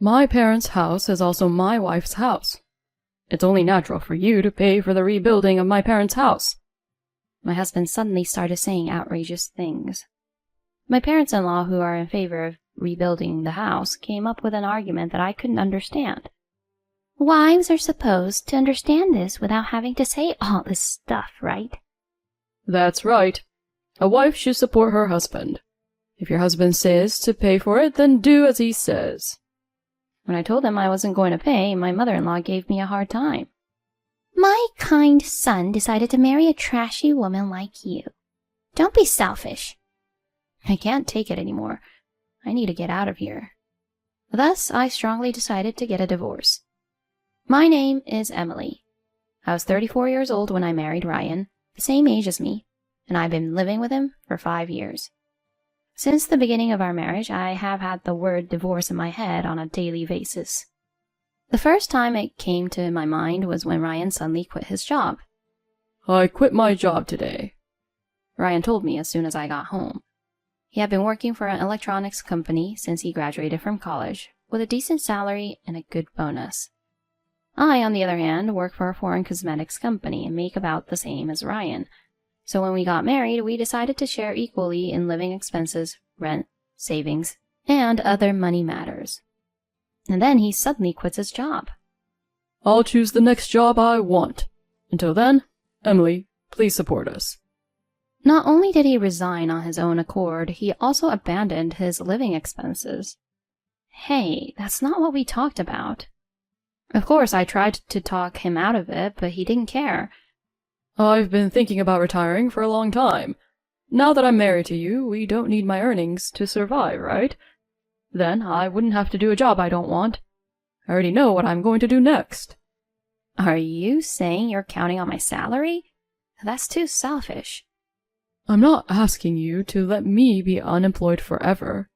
My parents' house is also my wife's house. It's only natural for you to pay for the rebuilding of my parents' house." My husband suddenly started saying outrageous things. My parents-in-law, who are in favor of rebuilding the house, came up with an argument that I couldn't understand. Wives are supposed to understand this without having to say all this stuff, right? "That's right. A wife should support her husband. If your husband says to pay for it, then do as he says." When I told him I wasn't going to pay, my mother-in-law gave me a hard time. "My kind son decided to marry a trashy woman like you. Don't be selfish." I can't take it anymore. I need to get out of here. Thus, I strongly decided to get a divorce. My name is Emily. I was 34 years old when I married Ryan, the same age as me, and I've been living with him for 5 years. Since the beginning of our marriage, I have had the word divorce in my head on a daily basis. The first time it came to my mind was when Ryan suddenly quit his job. "I quit my job today," Ryan told me as soon as I got home. He had been working for an electronics company since he graduated from college, with a decent salary and a good bonus. I, on the other hand, work for a foreign cosmetics company and make about the same as Ryan. So when we got married, we decided to share equally in living expenses, rent, savings, and other money matters. And then he suddenly quits his job. "I'll choose the next job I want. Until then, Emily, please support us." Not only did he resign on his own accord, he also abandoned his living expenses. Hey, that's not what we talked about. Of course, I tried to talk him out of it, but he didn't care. "I've been thinking about retiring for a long time. Now that I'm married to you, we don't need my earnings to survive, right? Then I wouldn't have to do a job I don't want. I already know what I'm going to do next." Are you saying you're counting on my salary? That's too selfish. "I'm not asking you to let me be unemployed forever.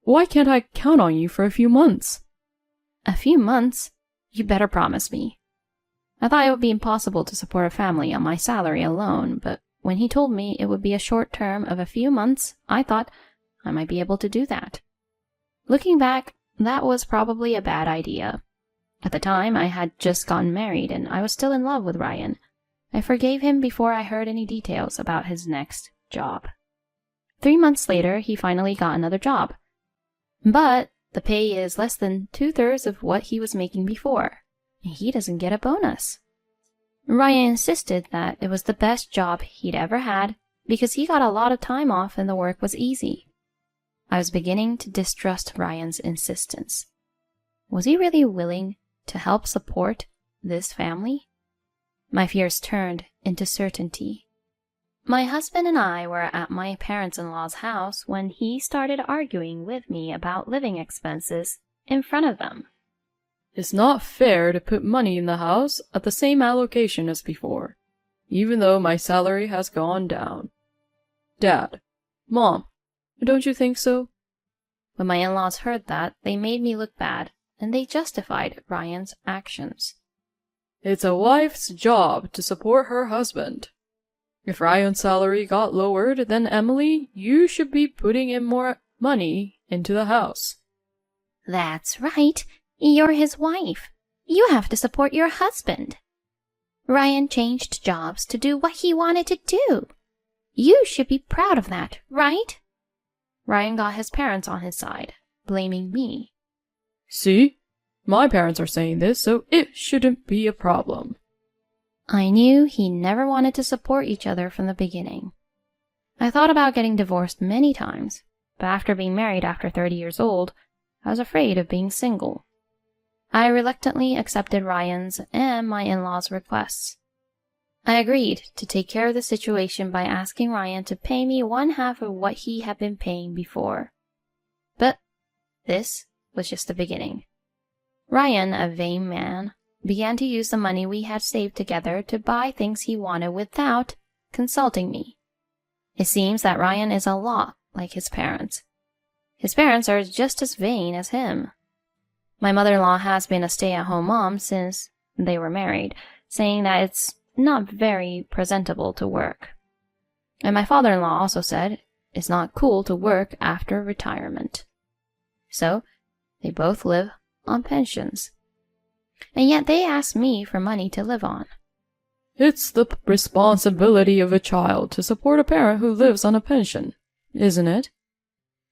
Why can't I count on you for a few months?" A few months? You better promise me. I thought it would be impossible to support a family on my salary alone, but when he told me it would be a short term of a few months, I thought I might be able to do that. Looking back, that was probably a bad idea. At the time, I had just gotten married and I was still in love with Ryan. I forgave him before I heard any details about his next job. 3 months later, he finally got another job. But the pay is less than 2/3 of what he was making before. He doesn't get a bonus. Ryan insisted that it was the best job he'd ever had because he got a lot of time off and the work was easy. I was beginning to distrust Ryan's insistence. Was he really willing to help support this family? My fears turned into certainty. My husband and I were at my parents-in-law's house when he started arguing with me about living expenses in front of them. "It's not fair to put money in the house at the same allocation as before, even though my salary has gone down. Dad, Mom, don't you think so?" When my in-laws heard that, they made me look bad, and they justified Ryan's actions. "It's a wife's job to support her husband. If Ryan's salary got lowered, then Emily, you should be putting in more money into the house." That's right. You're his wife. You have to support your husband. Ryan changed jobs to do what he wanted to do. You should be proud of that, right? Ryan got his parents on his side, blaming me. "See? My parents are saying this, so it shouldn't be a problem." I knew he never wanted to support each other from the beginning. I thought about getting divorced many times, but after being married after 30 years old, I was afraid of being single. I reluctantly accepted Ryan's and my in-laws' requests. I agreed to take care of the situation by asking Ryan to pay me 1/2 of what he had been paying before. But this was just the beginning. Ryan, a vain man, began to use the money we had saved together to buy things he wanted without consulting me. It seems that Ryan is a lot like his parents. His parents are just as vain as him. My mother-in-law has been a stay-at-home mom since they were married, saying that it's not very presentable to work. And my father-in-law also said it's not cool to work after retirement. So, they both live on pensions. And yet they ask me for money to live on. It's the responsibility of a child to support a parent who lives on a pension, isn't it?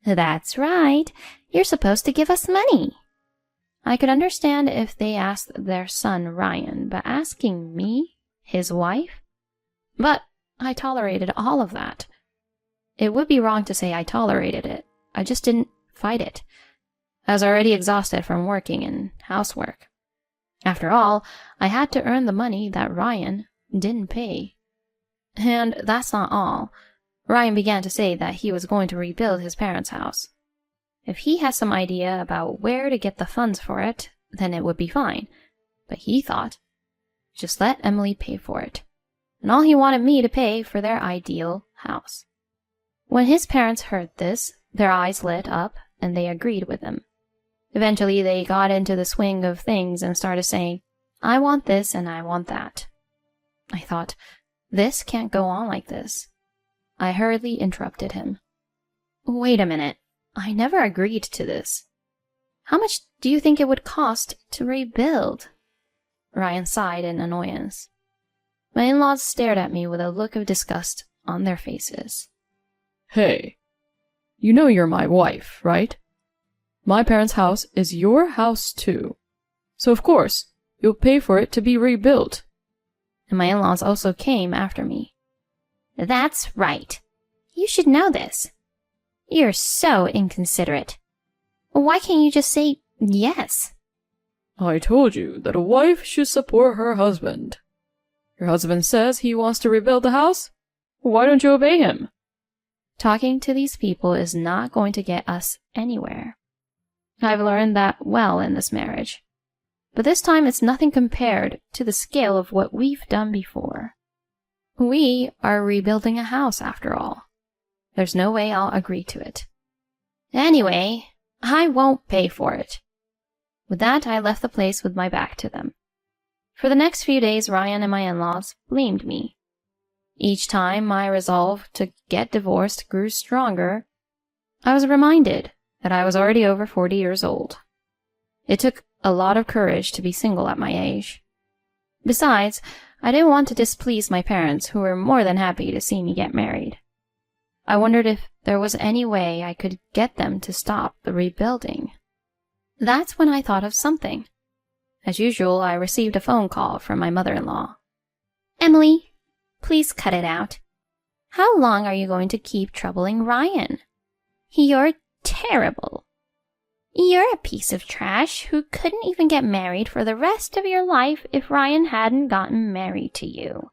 That's right. You're supposed to give us money. I could understand if they asked their son Ryan, but asking me, his wife? But I tolerated all of that. It would be wrong to say I tolerated it. I just didn't fight it. I was already exhausted from working and housework. After all, I had to earn the money that Ryan didn't pay. And that's not all. Ryan began to say that he was going to rebuild his parents' house. If he had some idea about where to get the funds for it, then it would be fine. But he thought, just let Emily pay for it. And all he wanted me to pay for their ideal house. When his parents heard this, their eyes lit up and they agreed with him. Eventually, they got into the swing of things and started saying, I want this and I want that. I thought, this can't go on like this. I hurriedly interrupted him. Wait a minute. I never agreed to this. How much do you think it would cost to rebuild? Ryan sighed in annoyance. My in-laws stared at me with a look of disgust on their faces. Hey, you know you're my wife, right? My parents' house is your house too. So of course, you'll pay for it to be rebuilt. And my in-laws also came after me. That's right. You should know this. You're so inconsiderate. Why can't you just say yes? I told you that a wife should support her husband. Your husband says he wants to rebuild the house? Why don't you obey him? Talking to these people is not going to get us anywhere. I've learned that well in this marriage. But this time it's nothing compared to the scale of what we've done before. We are rebuilding a house after all. There's no way I'll agree to it. Anyway, I won't pay for it. With that, I left the place with my back to them. For the next few days, Ryan and my in-laws blamed me. Each time my resolve to get divorced grew stronger, I was reminded that I was already over 40 years old. It took a lot of courage to be single at my age. Besides, I didn't want to displease my parents, who were more than happy to see me get married. I wondered if there was any way I could get them to stop the rebuilding. That's when I thought of something. As usual, I received a phone call from my mother-in-law. Emily, please cut it out. How long are you going to keep troubling Ryan? You're terrible. You're a piece of trash who couldn't even get married for the rest of your life if Ryan hadn't gotten married to you.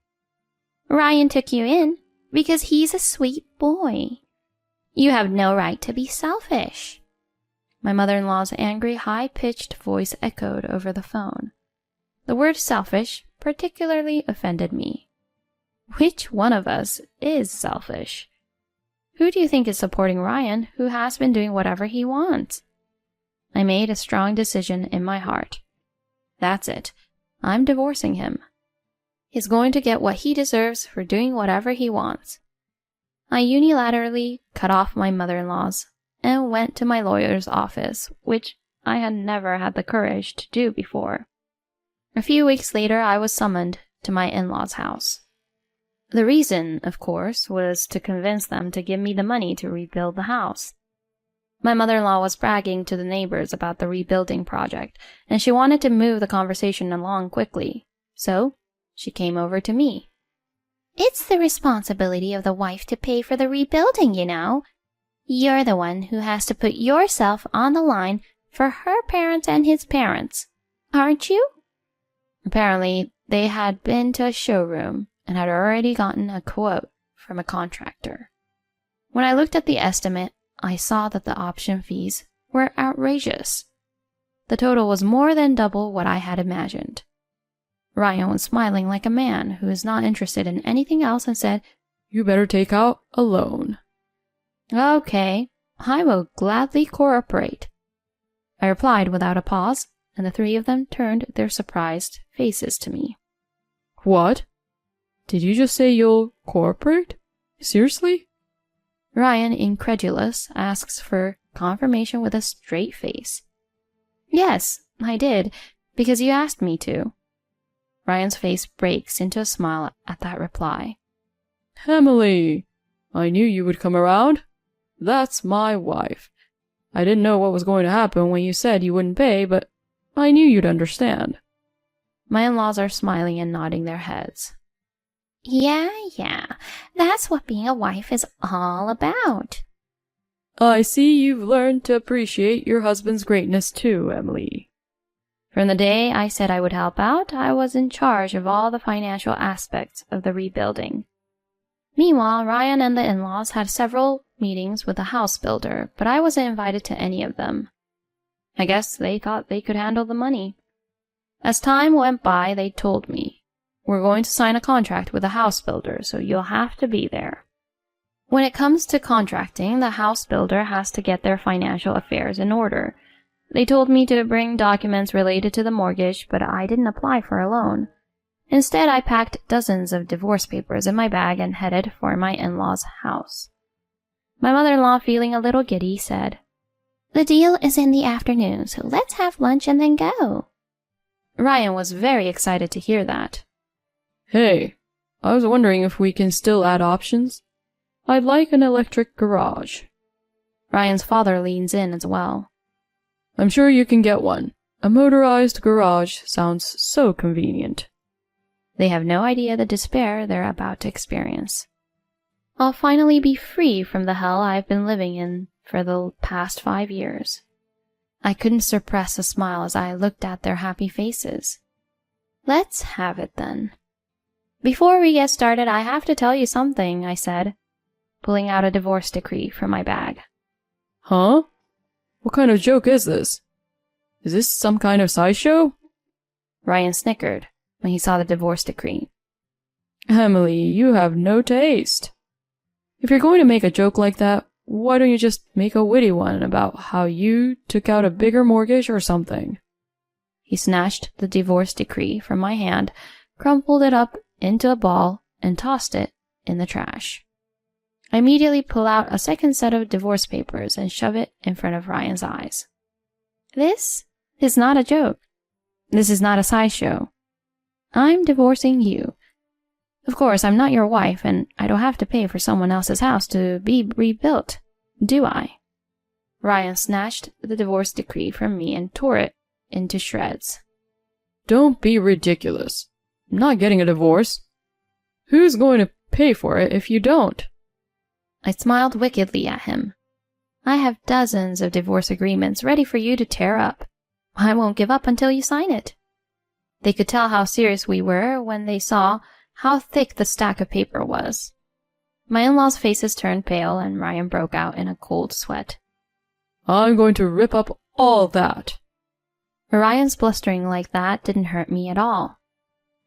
Ryan took you in because he's a sweet boy. You have no right to be selfish. My mother-in-law's angry, high-pitched voice echoed over the phone. The word selfish particularly offended me. Which one of us is selfish? Who do you think is supporting Ryan, who has been doing whatever he wants? I made a strong decision in my heart. That's it. I'm divorcing him. He's going to get what he deserves for doing whatever he wants. I unilaterally cut off my mother-in-law's and went to my lawyer's office, which I had never had the courage to do before. A few weeks later, I was summoned to my in-laws' house. The reason, of course, was to convince them to give me the money to rebuild the house. My mother-in-law was bragging to the neighbors about the rebuilding project, and she wanted to move the conversation along quickly. So, she came over to me. It's the responsibility of the wife to pay for the rebuilding, you know. You're the one who has to put yourself on the line for her parents and his parents, aren't you? Apparently, they had been to a showroom and had already gotten a quote from a contractor. When I looked at the estimate, I saw that the option fees were outrageous. The total was more than double what I had imagined. Ryan was smiling like a man who is not interested in anything else and said, You better take out a loan. Okay, I will gladly cooperate. I replied without a pause, and the three of them turned their surprised faces to me. What? Did you just say you'll cooperate? Seriously? Ryan, incredulous, asks for confirmation with a straight face. Yes, I did, because you asked me to. Ryan's face breaks into a smile at that reply. Emily, I knew you would come around. That's my wife. I didn't know what was going to happen when you said you wouldn't pay, but I knew you'd understand. My in-laws are smiling and nodding their heads. Yeah, that's what being a wife is all about. I see you've learned to appreciate your husband's greatness too, Emily. From the day I said I would help out, I was in charge of all the financial aspects of the rebuilding. Meanwhile, Ryan and the in-laws had several meetings with the house builder, but I wasn't invited to any of them. I guess they thought they could handle the money. As time went by, they told me, "We're going to sign a contract with the house builder, so you'll have to be there." When it comes to contracting, the house builder has to get their financial affairs in order. They told me to bring documents related to the mortgage, but I didn't apply for a loan. Instead, I packed dozens of divorce papers in my bag and headed for my in-laws' house. My mother-in-law, feeling a little giddy, said, "The deal is in the afternoon, so let's have lunch and then go." Ryan was very excited to hear that. Hey, I was wondering if we can still add options. I'd like an electric garage. Ryan's father leans in as well. I'm sure you can get one. A motorized garage sounds so convenient. They have no idea the despair they're about to experience. I'll finally be free from the hell I've been living in for the past 5 years. I couldn't suppress a smile as I looked at their happy faces. Let's have it then. Before we get started, I have to tell you something, I said, pulling out a divorce decree from my bag. Huh? What kind of joke is this? Is this some kind of sideshow? Ryan snickered when he saw the divorce decree. Emily, you have no taste. If you're going to make a joke like that, why don't you just make a witty one about how you took out a bigger mortgage or something? He snatched the divorce decree from my hand, crumpled it up into a ball, and tossed it in the trash. I immediately pull out a second set of divorce papers and shove it in front of Ryan's eyes. This is not a joke. This is not a sideshow. I'm divorcing you. Of course, I'm not your wife, and I don't have to pay for someone else's house to be rebuilt, do I? Ryan snatched the divorce decree from me and tore it into shreds. Don't be ridiculous. I'm not getting a divorce. Who's going to pay for it if you don't? I smiled wickedly at him. I have dozens of divorce agreements ready for you to tear up. I won't give up until you sign it. They could tell how serious we were when they saw how thick the stack of paper was. My in-laws' faces turned pale and Ryan broke out in a cold sweat. I'm going to rip up all that. Ryan's blustering like that didn't hurt me at all.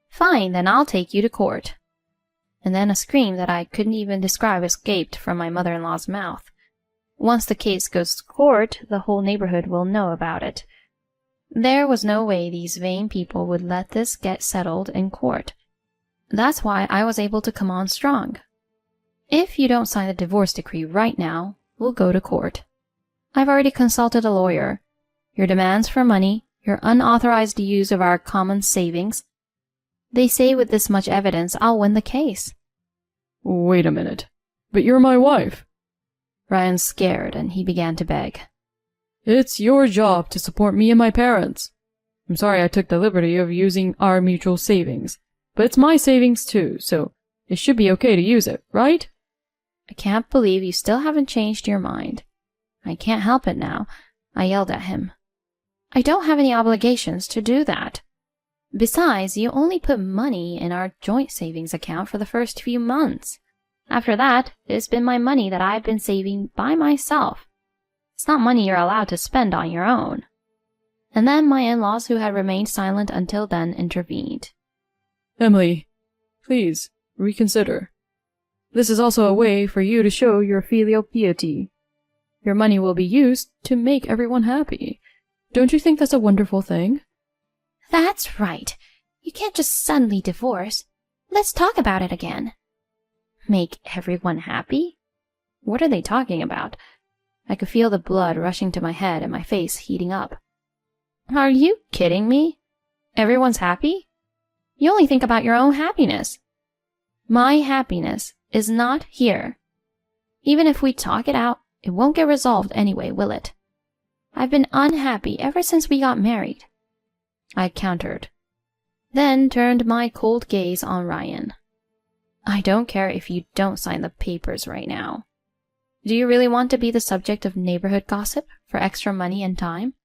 Fine, then I'll take you to court. And then a scream that I couldn't even describe escaped from my mother-in-law's mouth. Once the case goes to court, the whole neighborhood will know about it. There was no way these vain people would let this get settled in court. That's why I was able to come on strong. If you don't sign the divorce decree right now, we'll go to court. I've already consulted a lawyer. Your demands for money, your unauthorized use of our common savings. They say with this much evidence, I'll win the case. Wait a minute. But you're my wife. Ryan's scared and he began to beg. It's your job to support me and my parents. I'm sorry I took the liberty of using our mutual savings, but it's my savings too, so it should be okay to use it, right? I can't believe you still haven't changed your mind. I can't help it now, I yelled at him. I don't have any obligations to do that. Besides, you only put money in our joint savings account for the first few months. After that, it's been my money that I've been saving by myself. It's not money you're allowed to spend on your own. And then my in-laws, who had remained silent until then, intervened. Emily, please, reconsider. This is also a way for you to show your filial piety. Your money will be used to make everyone happy. Don't you think that's a wonderful thing? That's right. You can't just suddenly divorce. Let's talk about it again. Make everyone happy? What are they talking about? I could feel the blood rushing to my head and my face heating up. Are you kidding me? Everyone's happy? You only think about your own happiness. My happiness is not here. Even if we talk it out, it won't get resolved anyway, will it? I've been unhappy ever since we got married, I countered, then turned my cold gaze on Ryan. I don't care if you don't sign the papers right now. Do you really want to be the subject of neighborhood gossip for extra money and time?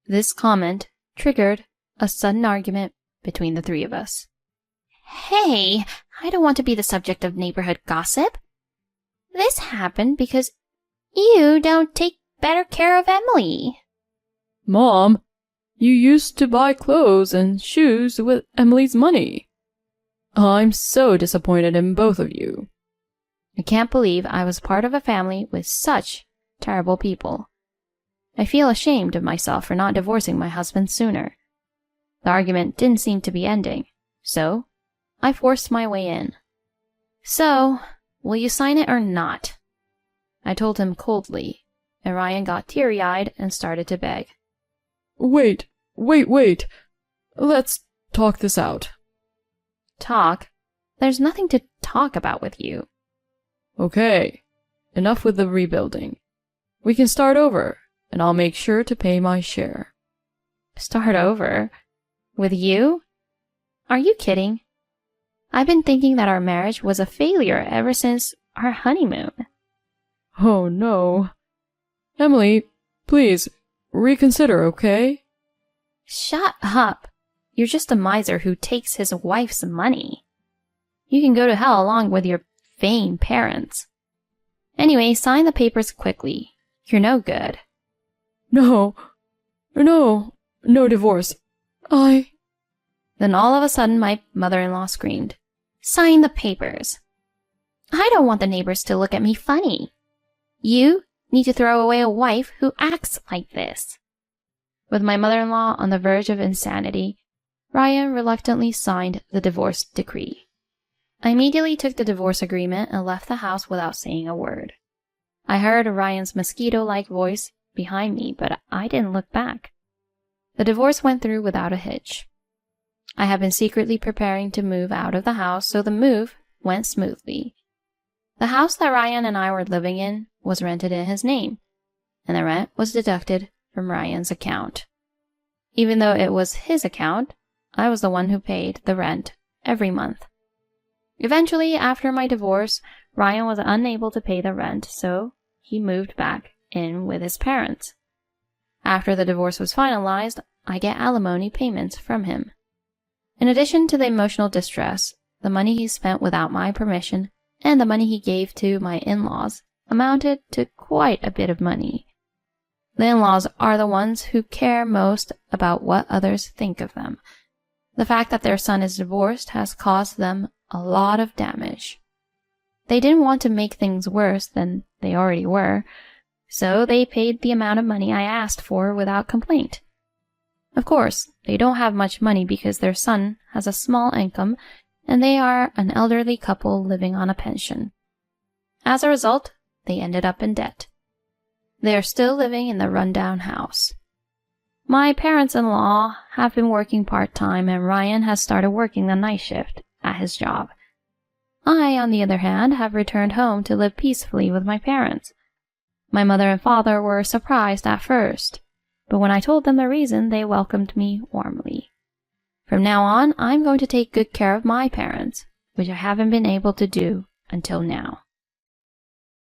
This comment triggered a sudden argument between the three of us. Hey, I don't want to be the subject of neighborhood gossip. This happened because you don't take better care of Emily. Mom, you used to buy clothes and shoes with Emily's money. I'm so disappointed in both of you. I can't believe I was part of a family with such terrible people. I feel ashamed of myself for not divorcing my husband sooner. The argument didn't seem to be ending, so I forced my way in. So, will you sign it or not? I told him coldly, and Ryan got teary-eyed and started to beg. Wait. Let's talk this out. Talk? There's nothing to talk about with you. Okay, enough with the rebuilding. We can start over, and I'll make sure to pay my share. Start over? With you? Are you kidding? I've been thinking that our marriage was a failure ever since our honeymoon. Oh no. Emily, please, reconsider, okay? Shut up. You're just a miser who takes his wife's money. You can go to hell along with your vain parents. Anyway, sign the papers quickly. You're no good. No divorce. Then all of a sudden my mother-in-law screamed, Sign the papers. I don't want the neighbors to look at me funny. You need to throw away a wife who acts like this. With my mother-in-law on the verge of insanity, Ryan reluctantly signed the divorce decree. I immediately took the divorce agreement and left the house without saying a word. I heard Ryan's mosquito-like voice behind me, but I didn't look back. The divorce went through without a hitch. I had been secretly preparing to move out of the house, so the move went smoothly. The house that Ryan and I were living in was rented in his name, and the rent was deducted from Ryan's account. Even though it was his account, I was the one who paid the rent every month. Eventually, after my divorce, Ryan was unable to pay the rent, so he moved back in with his parents. After the divorce was finalized, I get alimony payments from him. In addition to the emotional distress, the money he spent without my permission and the money he gave to my in-laws amounted to quite a bit of money. The in-laws are the ones who care most about what others think of them. The fact that their son is divorced has caused them a lot of damage. They didn't want to make things worse than they already were, so they paid the amount of money I asked for without complaint. Of course, they don't have much money because their son has a small income and they are an elderly couple living on a pension. As a result, they ended up in debt. They are still living in the rundown house. My parents-in-law have been working part-time and Ryan has started working the night shift at his job. I, on the other hand, have returned home to live peacefully with my parents. My mother and father were surprised at first, but when I told them the reason, they welcomed me warmly. From now on, I'm going to take good care of my parents, which I haven't been able to do until now.